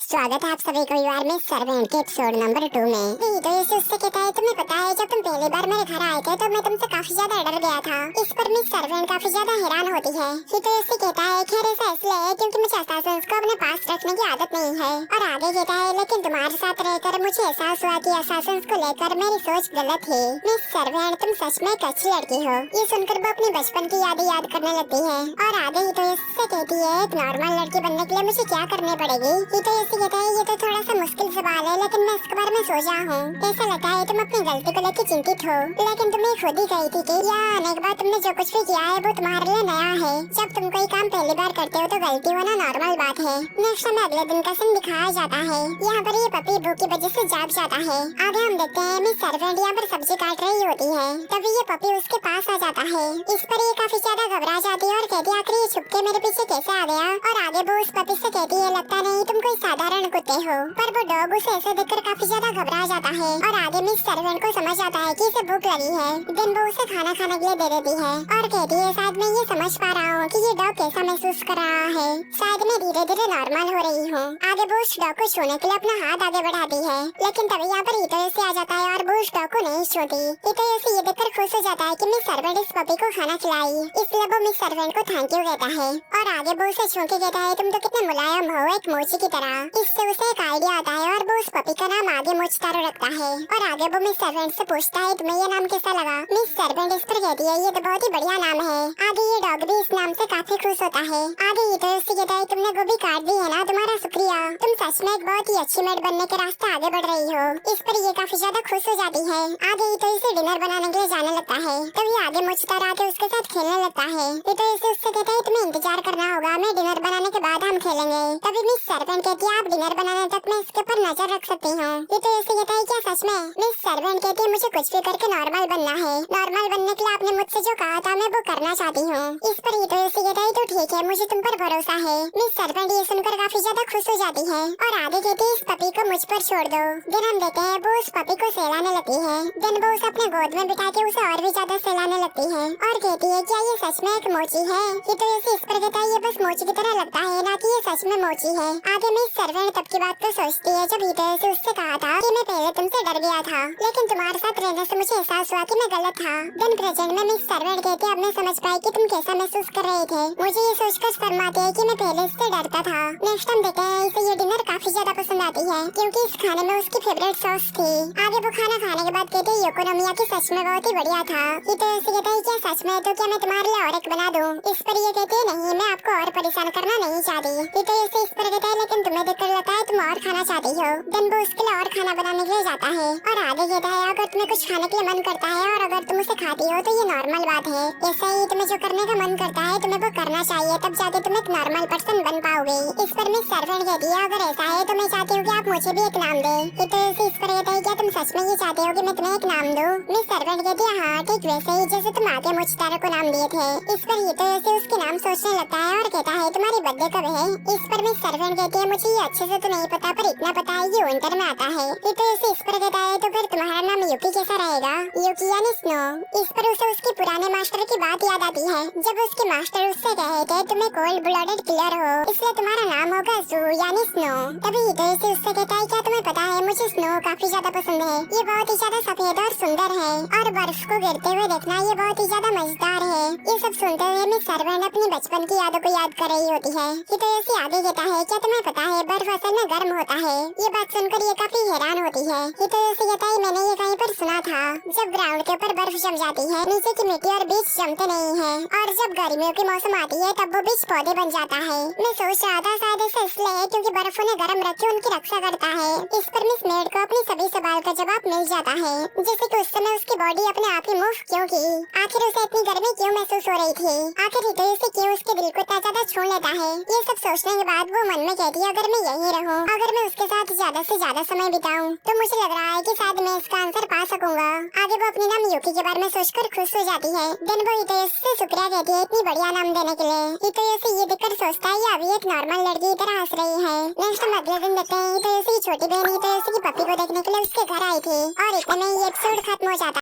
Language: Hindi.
स्वागत है आप सभी को यार में सर्वेंट के एपिसोड नंबर 2 में। तो ये उससे कहता है तुम्हें पता है जब तुम पहली बार मेरे घर आए थे तो मैं तुमसे काफी ज्यादा डर गया था। इस पर मिस सर्वेंट काफी ज्यादा हैरान होती है। तो उससे कहता है खैर ऐसा इसलिए है क्योंकि मुझे असासिन्स को अपने पास रखने की आदत नहीं है। और आगे कहता है लेकिन तुम्हारे साथ रहकर मुझे एहसास हुआ कि असासिन्स को लेकर मेरी सोच गलत है। मिस सर्वेंट तुम सच में एक अच्छी लड़की हो। ये सुनकर वो अपनी बचपन की यादें याद करने लगती है और आगे ही तो इससे कहती है एक नॉर्मल लड़की बनने के लिए मुझे क्या करनी पड़ेगी। तो इससे कहता है ये तो थोड़ा सा मुश्किल सवाल है लेकिन मैं इसके बारे में सोचा हूँ। ऐसा लगता है तुम अपनी गलती को लेकर चिंतित हो लेकिन तुम्हें खुद ही कही थी कि यहाँ आने के बाद तुमने जो कुछ भी किया है वो तुम्हारे लिए नया है। जब तुम कोई काम पहली बार करते हो तो गलती होना नॉर्मल बात है। नेक्स्ट हमें अगले दिन का सीन दिखाया जाता है। यहाँ पर ये पपी भूख की वजह से जाग जाता है। आगे हम देखते हैं मिस सर्वेंट यहाँ पर सब्जी काट रही होती है तभी ये पपी उसके पास आ जाता है। इस पर ये काफी ज्यादा घबरा जाती है और कहती है आखिर ये छुप के मेरे पीछे कैसे आ गया। और आगे वो उस पपी से कहती है लगता नहीं तुम कोई साधारण कुत्ते हो। पर वो डॉग उसे ऐसे देखकर काफी ज्यादा घबरा जाता है और आगे मिस सर्वेंट को समझ आता है कि इसे भूख लगी है। दिन वो उसे खाना खाने के लिए दे देती है और कहती है शायद मैं ये समझ पा रहा हूँ कि ये डॉग कैसा महसूस कर रहा है। शायद मैं धीरे धीरे नॉर्मल हो रही हूँ। आगे वो उस डॉग को छूने के लिए अपना हाथ आगे बढ़ाती है लेकिन तभी यहाँ पर इटोयोशी आ जाता है और वो उस डॉग को नहीं छूती। इटोयोशी ये देखकर खुश हो जाता है कि मिस सर्वेंट इस पपी को खाना खिलाई, इसलिए वो मिस सर्वेंट को थैंक यू कहता है और आगे वो उसे छू के कहता है तुम तो कितने मुलायम हो एक मोची की तरह। इससे उसे एक आइडिया आता है और वो उस पपी का नाम आगे मोचतारो रखता है। और आगे वो मिस सर्वेंट से पूछता है तुम्हें ये नाम कैसा लगा। मिस सर्वेंट इस पर कहती है ये तो बहुत ही बढ़िया नाम है। आगे ये डॉग भी इस नाम से काफी खुश होता है। आगे इटोयोशी कहता है तुमने गोभी काट दी है ना, तुम्हारा शुक्रिया, तुम सच में एक बहुत ही अच्छी मेड बनने के रास्ते आगे बढ़ रही हो। इस पर ये काफी ज्यादा खुश हो जाती है। आगे इटोयोशी डिनर बनाने के लिए जाने लगता है तभी आगे मोचतारो आके उसके साथ खेलने लगता है। इटोयोशी उससे कहता है तुम्हें इंतजार करना होगा, मैं डिनर बनाने के बाद हम खेलेंगे। तभी मिस सर्वेंट कहती है आप डिनर बनाने तक मैं इसके ऊपर नजर रख सकती हूँ। इटोयोशी कहता है क्या सच में। मिस सर्वेंट कहती है मुझे कुछ भी करके नॉर्मल बनना है। नॉर्मल बनने के लिए आपने मुझसे जो कहा था मैं वो करना चाहती हूँ। इस पर इटोयोशी कहता है तो ठीक है, मुझे तुम पर भरोसा है। मिस सर्वेंट ये सुनकर काफी ज्यादा खुश हो जाती है और आगे कहती है इस पपी को मुझ पर छोड़ दो। दिन हम देते हैं वो उस पपी को सहलाने लगती है। दिन वो उसे अपने गोद में बिठा के उसे और भी ज्यादा सहलाने लगती है और कहती है क्या ये सच में एक मोची है। इटोयोशी इस पर कहता है ये बस मोची की तरह लगता है ना कि ये सच में मोची है। आगे मिस सर्वेंट तब की बात को सोचती है जब इटोयोशी उससे कहा था कि मैं पहले तुमसे डर गया था लेकिन तुम्हारे साथ रहने से मुझे एहसास हुआ कि मैं गलत था। दिन प्रेजेंट में मिस सर्वेंट कहती है अब मैं समझ पाई कि तुम कैसा महसूस कर रहे थे। मुझे ये सोचकर फरमाते है कि मैं पहले इससे डरता था। नेक्स्ट हम देखते हैं इसे ये डिनर काफी ज्यादा पसंद आती है क्योंकि इस खाने में उसकी फेवरेट सॉस थी। आगे वो खाना खाने के बाद कहते है योकोनोमियाकी सच में बहुत ही बढ़िया था। इटोयोशी कहता है क्या सच में, तो क्या मैं तुम्हारे लिए और एक बना दूं। इस पर ये कहते है नहीं मैं आपको और परेशान करना नहीं चाहती। इटोयोशी इस पर कहता है लेकिन तुम्हें देखकर लगता है तुम और खाना चाहती हो। दिन वो उसके लिए और खाना बनाने के लिए जाता है और आगे कहता है अगर तुम्हें कुछ खाने के लिए मन करता है और अगर तुम उसे खाती हो तो ये नॉर्मल बात है। ऐसे ही तुम्हें जो करने का मन करता है तुम्हें वो करना चाहिए, तब जाके तुम एक नॉर्मल पर्सन बन पाओगे। इस पर मिस सर्वेंट कहती है अगर ऐसा है तो मैं चाहती हूँ कि आप मुझे भी एक नाम दे। इटोयोशी इस पर कहता है क्या तुम सच में ये चाहते हो कि मैं तुम्हें एक नाम दूं। मिस सर्वेंट कहती है हाँ ठीक वैसे ही जैसे तुम आगे मोचतारो को नाम दिए थे। इस पर इटोयोशी उसके नाम सोचने लगता है और कहता है तुम्हारी बर्थडे कब है। इस पर मिस सर्वेंट कहती है मुझे ये अच्छे से तो नहीं पता पर इतना पता है कि विंटर में आता है। इटोयोशी इस पर कहता है तो फिर तुम्हारा नाम युकी कैसा रहेगा, युकी यानी स्नो। इस पर उसे उसके पुराने मास्टर की बात याद आती है जब उसके मास्टर उससे कहे थे तुम एक कोल्ड ब्लडेड किलर हो इसलिए तुम्हारा नाम होगा जू यानी स्नो। तभी इटोयोशी उससे कहता है क्या तुम्हें पता है मुझे स्नो काफी ज्यादा पसंद है। ये बहुत ही ज्यादा सफेद और सुंदर है और बर्फ को गिरते हुए देखना ये बहुत ही ज्यादा मजेदार है। ये सब सुनते हुए मिस सर्वेंट अपनी बचपन की यादों को याद कर रही होती है। इटोयोशी आगे कहता है क्या तुम्हें पता है बर्फ असल में गर्म होता है। ये बात सुनकर ये काफी हैरान होती है। इटोयोशी कहता है मैंने ये कहीं पर सुना था जब ग्राउंड के ऊपर बर्फ जम जाती है नीचे की मिट्टी और बीज जमते नहीं है और जब गर्मियों की मौसम आती है तब वो बीज पौधे बन जाता है। मैं सोच रहा था शायद ऐसा इसलिए है क्योंकि बर्फ उन्हें गर्म रख के उनकी रक्षा करता है। इस पर मिस मेड को अपनी सभी सवाल का जवाब मिल जाता है जैसे कि उस समय उसकी बॉडी अपने आप ही मूव क्यों की, आखिर उसे इतनी गर्मी क्यों महसूस हो रही थी, आखिर इटोयोशी क्यों उसके दिल को इतना ज्यादा छू लेता है। ये सब सोचने के बाद वो मन में कहती है अगर मैं यहीं रहूं, अगर मैं उसके साथ ज्यादा से ज्यादा समय बिताऊं तो मुझे लग रहा है कि शायद मैं इसका आंसर पा सकूंगा। आगे वो अपने नाम युकी के बारे में सोचकर खुश हो जाती है। दिन वो इटोयोशी से शुक्रिया कहती है इतनी बढ़िया नाम देने के लिए। इटोयोशी ये देखकर सोचता है ये अभी एक नॉर्मल लड़की की तरह हंस रही है। नेक्स्ट हम अगले दिन देखते हैं इटोयोशी की छोटी बहन इटोयोशी की पप्पी को देखने के लिए उसके घर आई थी और इतने में ये एपिसोड खत्म हो जाता है।